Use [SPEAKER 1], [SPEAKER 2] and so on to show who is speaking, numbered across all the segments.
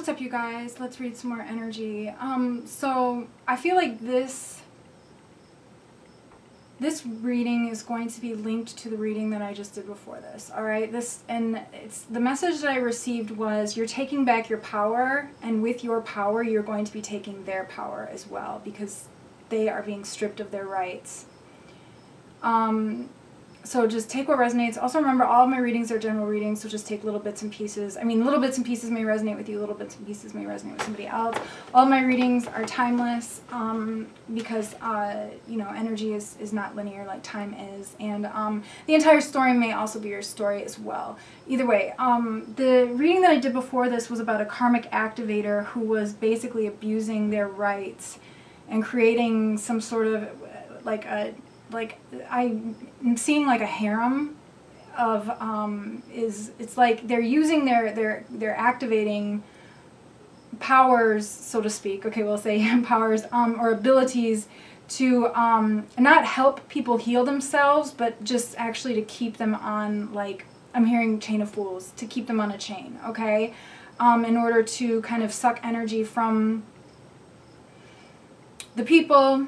[SPEAKER 1] What's up, you guys? Let's read some more energy. So I feel like this reading is going to be linked to the reading that I just did before this. All right, it's the message that I received was you're taking back your power, and with your power, you're going to be taking their power as well because they are being stripped of their rights. So just take what resonates. Also remember, all of my readings are general readings, so just take little bits and pieces. I mean, little bits and pieces may resonate with you, little bits and pieces may resonate with somebody else. All of my readings are timeless because, you know, energy is not linear like time is. And the entire story may also be your story as well. Either way, the reading that I did before this was about a karmic activator who was basically abusing their rights and creating some sort of I'm seeing like a harem of it's like they're using they're activating powers, so to speak. Okay, we'll say powers or abilities to not help people heal themselves, but just actually to keep them on, like, I'm hearing chain of fools, to keep them on a chain, okay? In order to kind of suck energy from the people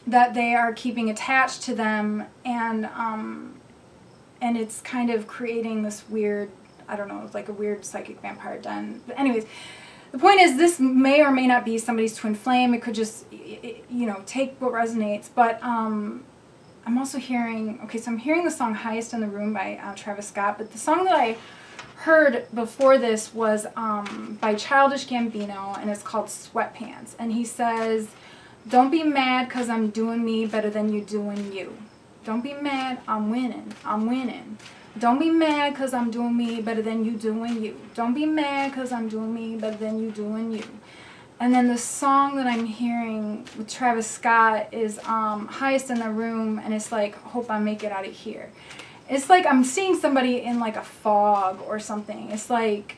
[SPEAKER 1] that they are keeping attached to them, and it's kind of creating this weird, I don't know, like a weird psychic vampire den. But anyways, the point is, this may or may not be somebody's twin flame. It could just, you know, take what resonates. But I'm also hearing, okay, so I'm hearing the song Highest in the Room by Travis Scott, but the song that I heard before this was by Childish Gambino, and it's called Sweatpants. And he says, don't be mad because I'm doing me better than you doing you. Don't be mad, I'm winning, I'm winning. Don't be mad because I'm doing me better than you doing you. Don't be mad because I'm doing me better than you doing you. And then the song that I'm hearing with Travis Scott is Highest in the Room, and it's like, hope I make it out of here. It's like I'm seeing somebody in like a fog or something. It's like,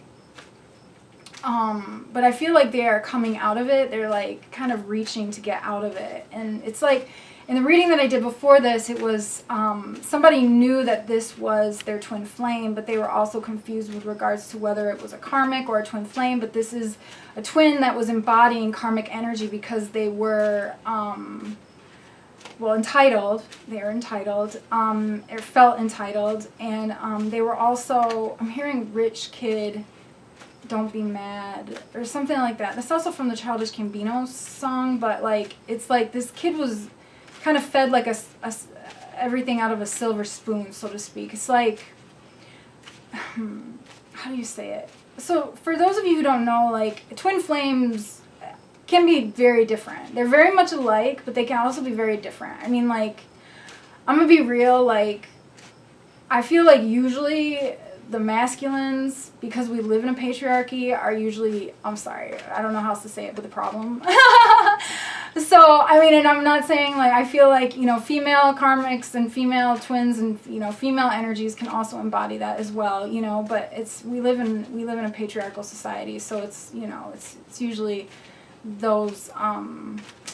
[SPEAKER 1] but I feel like they are coming out of it. They're like kind of reaching to get out of it. And it's like, in the reading that I did before this, it was somebody knew that this was their twin flame, but they were also confused with regards to whether it was a karmic or a twin flame. But this is a twin that was embodying karmic energy because they were, well, entitled. They were entitled, or felt entitled. And they were also, I'm hearing rich kid, don't be mad, or something like that. That's also from the Childish Gambino song, but like, it's like this kid was kind of fed like everything out of a silver spoon, so to speak. It's like, how do you say it? So for those of you who don't know, like, twin flames can be very different. They're very much alike, but they can also be very different. I mean, like, I'm gonna be real, like, I feel like usually the masculines, because we live in a patriarchy, are usually, I'm sorry, I don't know how else to say it, but the problem. So, I mean, and I'm not saying, like, I feel like, you know, female karmics and female twins and, you know, female energies can also embody that as well, you know, but it's, we live in a patriarchal society, so it's, you know, it's usually those,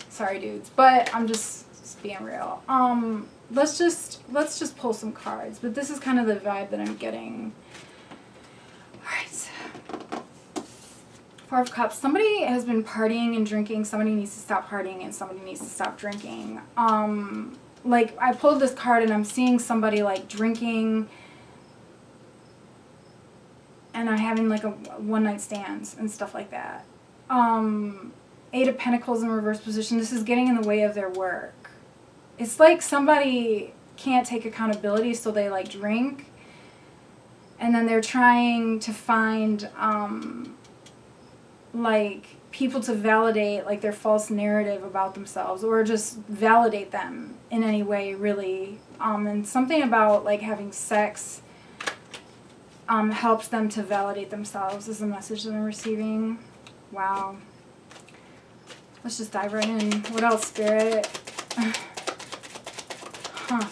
[SPEAKER 1] sorry dudes, but I'm just being real. Let's just pull some cards, but this is kind of the vibe that I'm getting. Alright. Four of Cups. Somebody has been partying and drinking. Somebody needs to stop partying and somebody needs to stop drinking. Like, I pulled this card and I'm seeing somebody, like, drinking and are having, like, a one-night stands and stuff like that. Eight of Pentacles in reverse position. This is getting in the way of their work. It's like somebody can't take accountability, so they, like, drink. And then they're trying to find, like, people to validate, like, their false narrative about themselves, or just validate them in any way, really. And something about, like, having sex helps them to validate themselves is the message that I'm receiving. Wow. Let's just dive right in. What else, Spirit? Huh.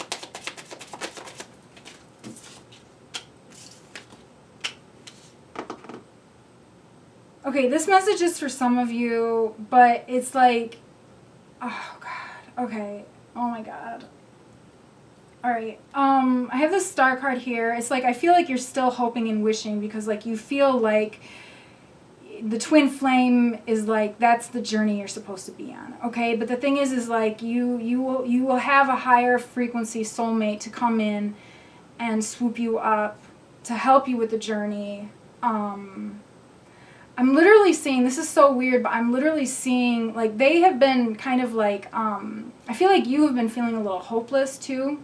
[SPEAKER 1] Okay, this message is for some of you, but it's like, oh God, okay, oh my God. Alright, I have this star card here. It's like, I feel like you're still hoping and wishing because, like, you feel like the twin flame is like, that's the journey you're supposed to be on, okay? But the thing is like, you will have a higher frequency soulmate to come in and swoop you up to help you with the journey. I'm literally seeing, this is so weird, but I'm literally seeing, like, they have been kind of like, I feel like you have been feeling a little hopeless too.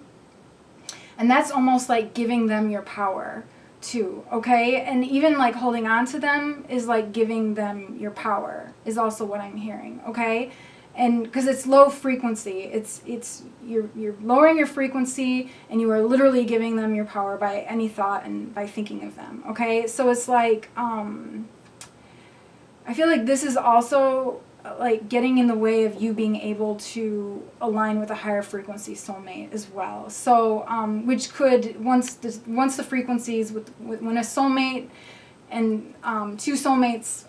[SPEAKER 1] And that's almost like giving them your power too, okay? And even like holding on to them is like giving them your power, is also what I'm hearing, okay? And because it's low frequency, you're lowering your frequency, and you are literally giving them your power by any thought and by thinking of them, okay? So it's like, I feel like this is also like getting in the way of you being able to align with a higher frequency soulmate as well. So, which could, once the frequencies, when a soulmate and two soulmates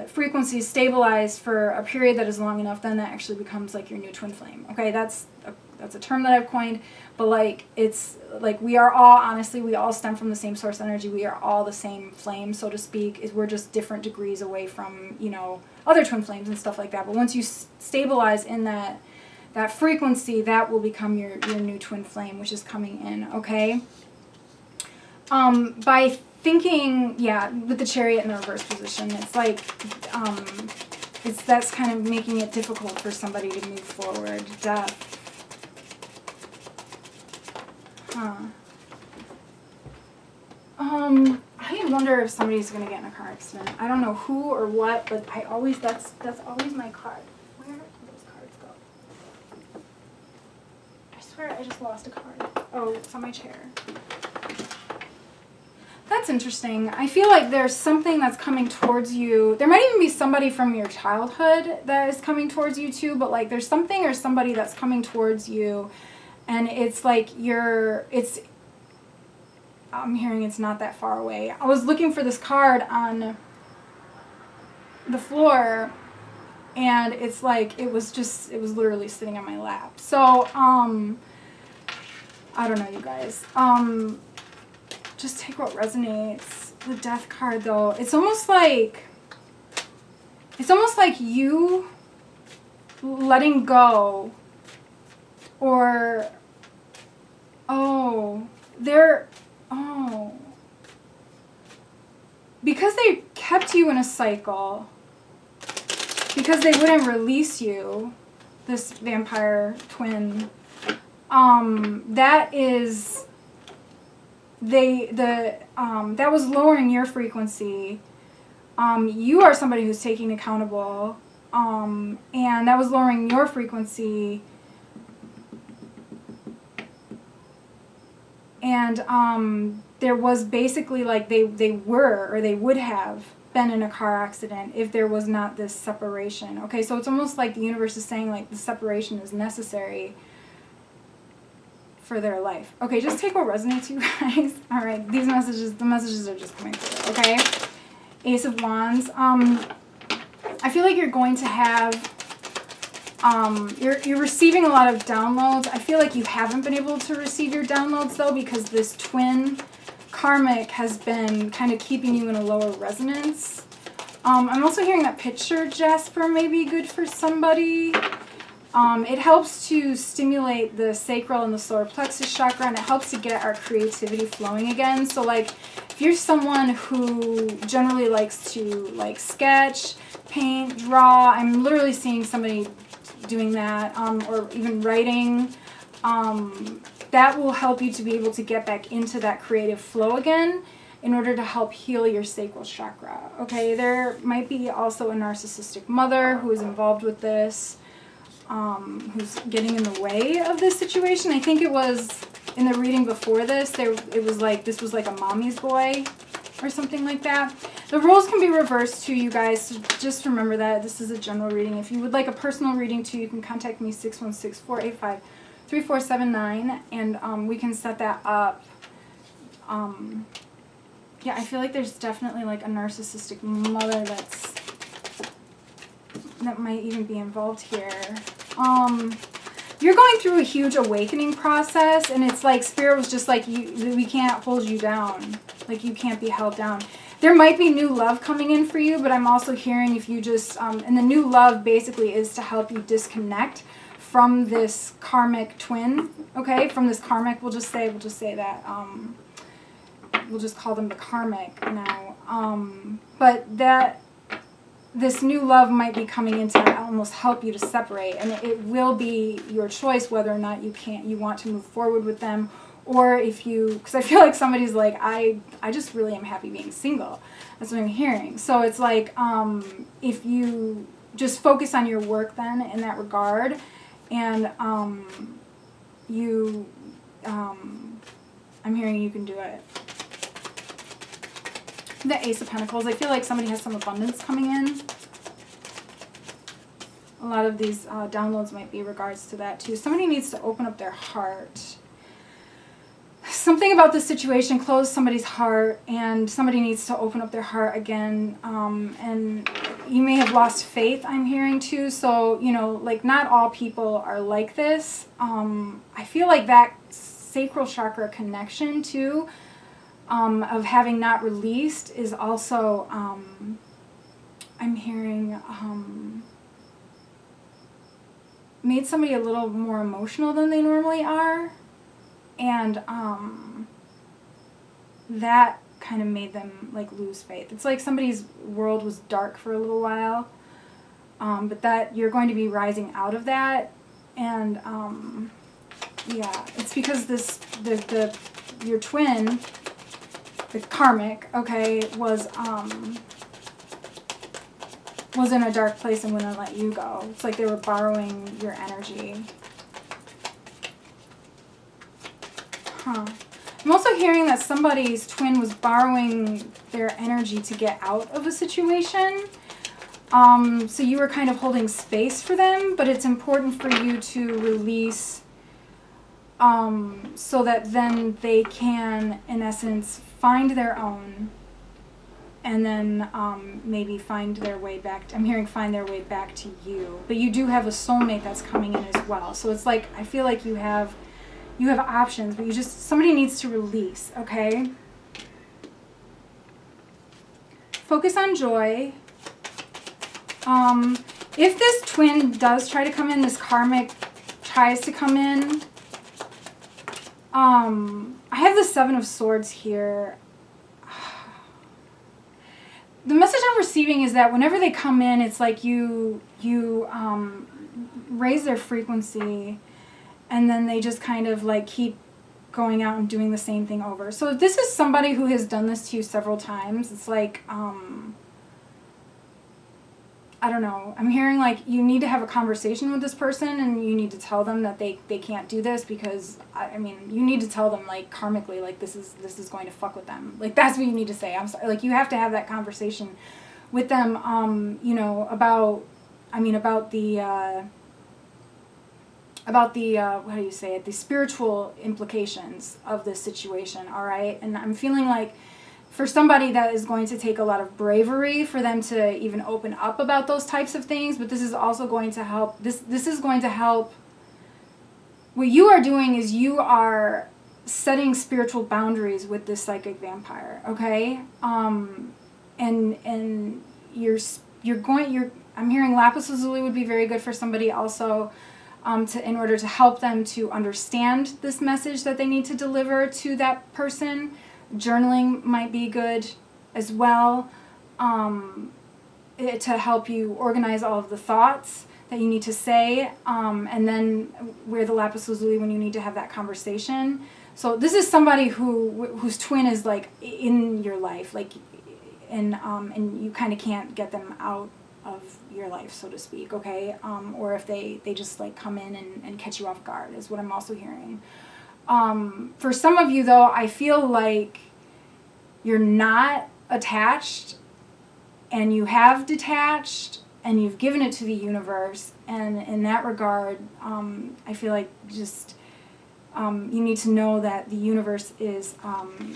[SPEAKER 1] frequencies stabilize for a period that is long enough, then that actually becomes like your new twin flame. Okay, that's a term that I've coined, but like, it's like, we are all, honestly, we all stem from the same source energy. We are all the same flame, so to speak. We're just different degrees away from, you know, other twin flames and stuff like that. But once you stabilize in that frequency, that will become your new twin flame, which is coming in, okay? By thinking, yeah, with the Chariot in the reverse position, it's like, that's kind of making it difficult for somebody to move forward. Death. I wonder if somebody's gonna get in a car accident. I don't know who or what, but that's always my card. Where did those cards go? I swear I just lost a card. Oh, it's on my chair. That's interesting. I feel like there's something that's coming towards you. There might even be somebody from your childhood that is coming towards you too, but like there's something or somebody that's coming towards you, and it's like I'm hearing it's not that far away. I was looking for this card on the floor, and it's like, it was literally sitting on my lap. So, I don't know, you guys. Just take what resonates. The Death card, though, it's almost like you letting go, or, because they kept you in a cycle, because they wouldn't release you, this vampire twin, that was lowering your frequency. You are somebody who's taking accountable, and that was lowering your frequency. And there was basically like they would have been in a car accident if there was not this separation. Okay, so it's almost like the universe is saying like the separation is necessary for their life. Okay, just take what resonates, you guys. All right, the messages are just coming through, okay? Ace of Wands. I feel like you're going to have, you're receiving a lot of downloads. I feel like you haven't been able to receive your downloads, though, because this twin karmic has been kind of keeping you in a lower resonance. I'm also hearing that picture Jasper may be good for somebody. It helps to stimulate the sacral and the solar plexus chakra, and it helps to get our creativity flowing again. So, like, if you're someone who generally likes to, like, sketch, paint, draw, I'm literally seeing somebody doing that, or even writing, that will help you to be able to get back into that creative flow again in order to help heal your sacral chakra. Okay, there might be also a narcissistic mother who is involved with this, who's getting in the way of this situation. I think it was in the reading before this, it was like this was like a mommy's boy or something like that. The roles can be reversed too, you guys, so just remember that. This is a general reading. If you would like a personal reading too, you can contact me 616-485-3479, and we can set that up. Yeah, I feel like there's definitely like a narcissistic mother that might even be involved here. You're going through a huge awakening process, and it's like Spirit was just like, we can't hold you down. Like, you can't be held down. there might be new love coming in for you, but I'm also hearing if you just, and the new love basically is to help you disconnect from this karmic twin, okay? From this karmic, we'll just say that, we'll just call them the karmic now. But that this new love might be coming in to almost help you to separate, and it will be your choice whether or not you want to move forward with them, or if you, because I feel like somebody's like, I just really am happy being single. That's what I'm hearing. So it's like, if you just focus on your work then in that regard, and I'm hearing you can do it. The Ace of Pentacles, I feel like somebody has some abundance coming in. A lot of these downloads might be regards to that too. Somebody needs to open up their heart. Something about this situation closed somebody's heart, and somebody needs to open up their heart again. And you may have lost faith, I'm hearing too. So, you know, like not all people are like this. I feel like that sacral chakra connection too, of having not released is also, I'm hearing, made somebody a little more emotional than they normally are. And that kind of made them like lose faith. It's like somebody's world was dark for a little while, but that you're going to be rising out of that. And yeah, it's because your twin, the karmic, okay, was in a dark place and wouldn't let you go. It's like they were borrowing your energy. Huh. I'm also hearing that somebody's twin was borrowing their energy to get out of a situation. So you were kind of holding space for them, but it's important for you to release, so that then they can, in essence, find their own, and then maybe find their way back. I'm hearing find their way back to you. But you do have a soulmate that's coming in as well. So it's like, I feel like you have options, but somebody needs to release, okay? Focus on joy. If this twin does try to come in, this karmic tries to come in, I have the Seven of Swords here. The message I'm receiving is that whenever they come in, it's like you raise their frequency, and then they just kind of like keep going out and doing the same thing over. So if this is somebody who has done this to you several times, it's like, I don't know. I'm hearing like you need to have a conversation with this person, and you need to tell them that they can't do this, because I mean, you need to tell them like karmically, like this is going to fuck with them. Like that's what you need to say. I'm sorry. Like you have to have that conversation with them, you know, about the how do you say it, the spiritual implications of this situation, all right? And I'm feeling like for somebody that is going to take a lot of bravery for them to even open up about those types of things, but this is also going to help, this is going to help. What you are doing is you are setting spiritual boundaries with this psychic vampire, okay? And I'm hearing lapis lazuli would be very good for somebody also, in order to help them to understand this message that they need to deliver to that person. Journaling might be good as well, to help you organize all of the thoughts that you need to say, and then wear the lapis lazuli when you need to have that conversation. So this is somebody whose twin is like in your life, like, and you kind of can't get them out of your life, so to speak, okay? Or if they just like come in and catch you off guard is what I'm also hearing. For some of you though, I feel like you're not attached, and you have detached, and you've given it to the universe, and in that regard, I feel like just you need to know that the universe is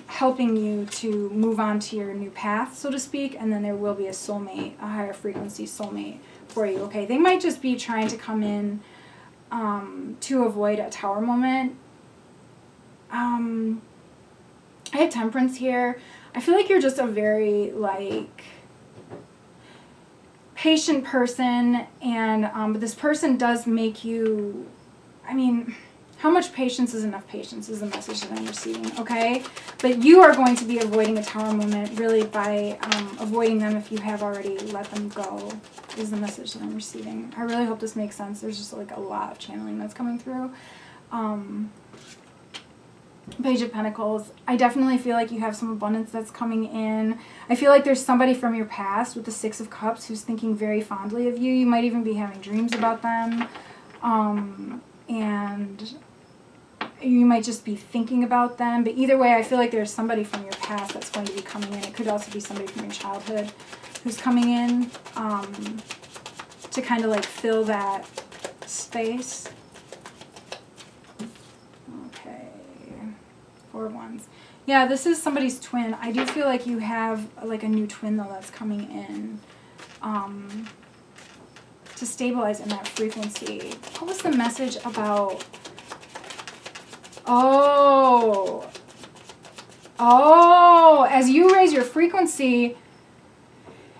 [SPEAKER 1] helping you to move on to your new path, so to speak, and then there will be a soulmate, a higher frequency soulmate for you, okay? They might just be trying to come in to avoid a tower moment. I have Temperance here. I feel like you're just a very, like, patient person, and but this person does make you, I mean, how much patience is enough patience is the message that I'm receiving, okay? But you are going to be avoiding a tower moment really by avoiding them if you have already let them go, is the message that I'm receiving. I really hope this makes sense. There's just like a lot of channeling that's coming through. Page of Pentacles. I definitely feel like you have some abundance that's coming in. I feel like there's somebody from your past with the Six of Cups who's thinking very fondly of you. You might even be having dreams about them. And you might just be thinking about them. But either way, I feel like there's somebody from your past that's going to be coming in. It could also be somebody from your childhood who's coming in to kind of like fill that space. Okay. 4 of Wands. Yeah, this is somebody's twin. I do feel like you have like a new twin though that's coming in to stabilize in that frequency. What was the message about? Oh, as you raise your frequency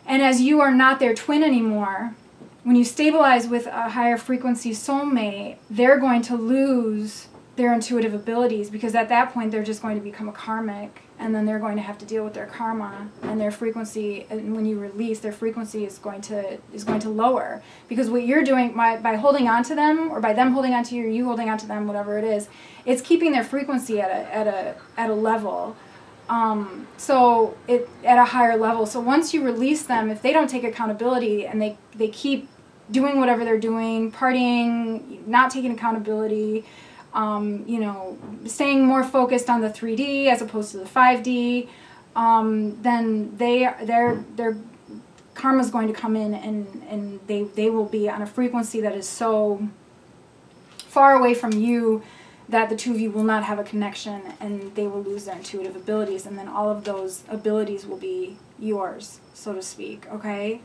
[SPEAKER 1] and as you are not their twin anymore, when you stabilize with a higher frequency soulmate, they're going to lose their intuitive abilities, because at that point they're just going to become a karmic, and then they're going to have to deal with their karma, and their frequency, and when you release, their frequency is going to lower, because what you're doing by holding on to them, or by them holding on to you, or you holding on to them, whatever it is, it's keeping their frequency at a level. So it at a higher level. So once you release them, if they don't take accountability and they keep doing whatever they're doing, partying, not taking accountability, staying more focused on the 3D as opposed to the 5D, then their karma is going to come in, and they will be on a frequency that is so far away from you that the two of you will not have a connection, and they will lose their intuitive abilities, and then all of those abilities will be yours, so to speak, okay?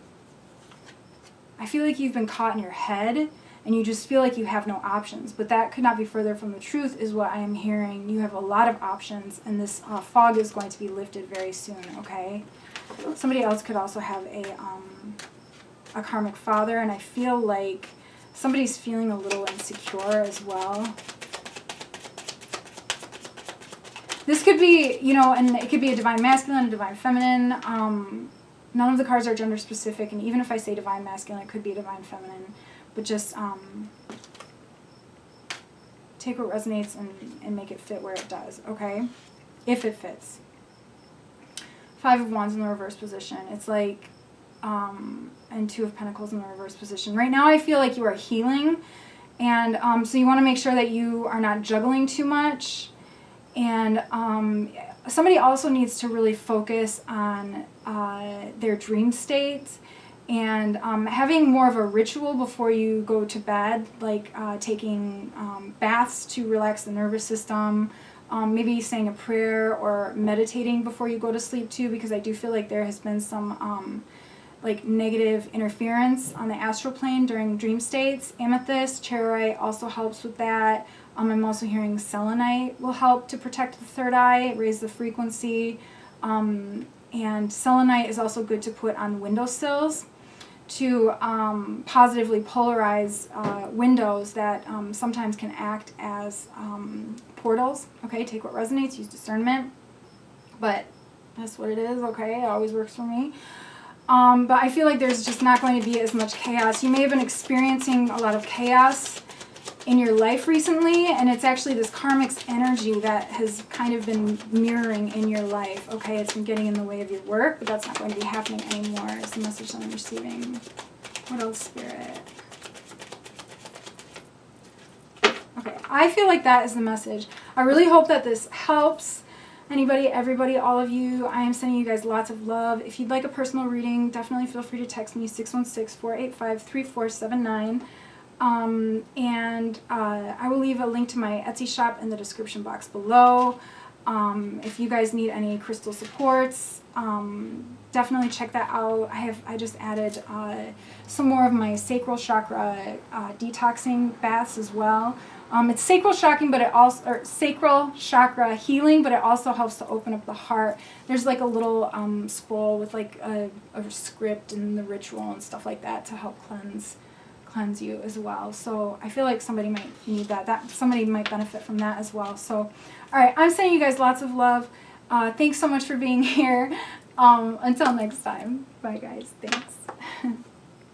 [SPEAKER 1] I feel like you've been caught in your head, and you just feel like you have no options, but that could not be further from the truth, is what I am hearing. You have a lot of options, and this fog is going to be lifted very soon, okay? Somebody else could also have a karmic father, and I feel like somebody's feeling a little insecure as well. This could be, and it could be a divine masculine, a divine feminine. None of the cards are gender specific, and even if I say divine masculine, it could be a divine feminine. But just take what resonates and make it fit where it does, okay? If it fits. 5 of Wands in the reverse position. It's like, and 2 of Pentacles in the reverse position. Right now I feel like you are healing, and so you want to make sure that you are not juggling too much. And somebody also needs to really focus on their dream states, and having more of a ritual before you go to bed, like taking baths to relax the nervous system, maybe saying a prayer or meditating before you go to sleep too, because I do feel like there has been some like negative interference on the astral plane during dream states. Amethyst, charoite also helps with that. I'm also hearing selenite will help to protect the third eye, raise the frequency. And selenite is also good to put on windowsills to positively polarize windows that sometimes can act as portals. Okay, take what resonates, use discernment. But that's what it is, okay? It always works for me. But I feel like there's just not going to be as much chaos. You may have been experiencing a lot of chaos in your life recently, and it's actually this karmic's energy that has kind of been mirroring in your life, okay? It's been getting in the way of your work, but that's not going to be happening anymore, is the message that I'm receiving. What else, Spirit? Okay, I feel like that is the message. I really hope that this helps anybody, everybody, all of you. I am sending you guys lots of love. If you'd like a personal reading, definitely feel free to text me, 616-485-3479. I will leave a link to my Etsy shop in the description box below. If you guys need any crystal supports, definitely check that out. I just added some more of my sacral chakra detoxing baths as well. It's sacral shocking, but it also, or sacral chakra healing, but it also helps to open up the heart. There's like a little scroll with like a script and the ritual and stuff like that to help cleanse you as well. So I feel like somebody might need that. Somebody might benefit from that as well. So, all right, I'm sending you guys lots of love. Thanks so much for being here. Until next time. Bye, guys. Thanks.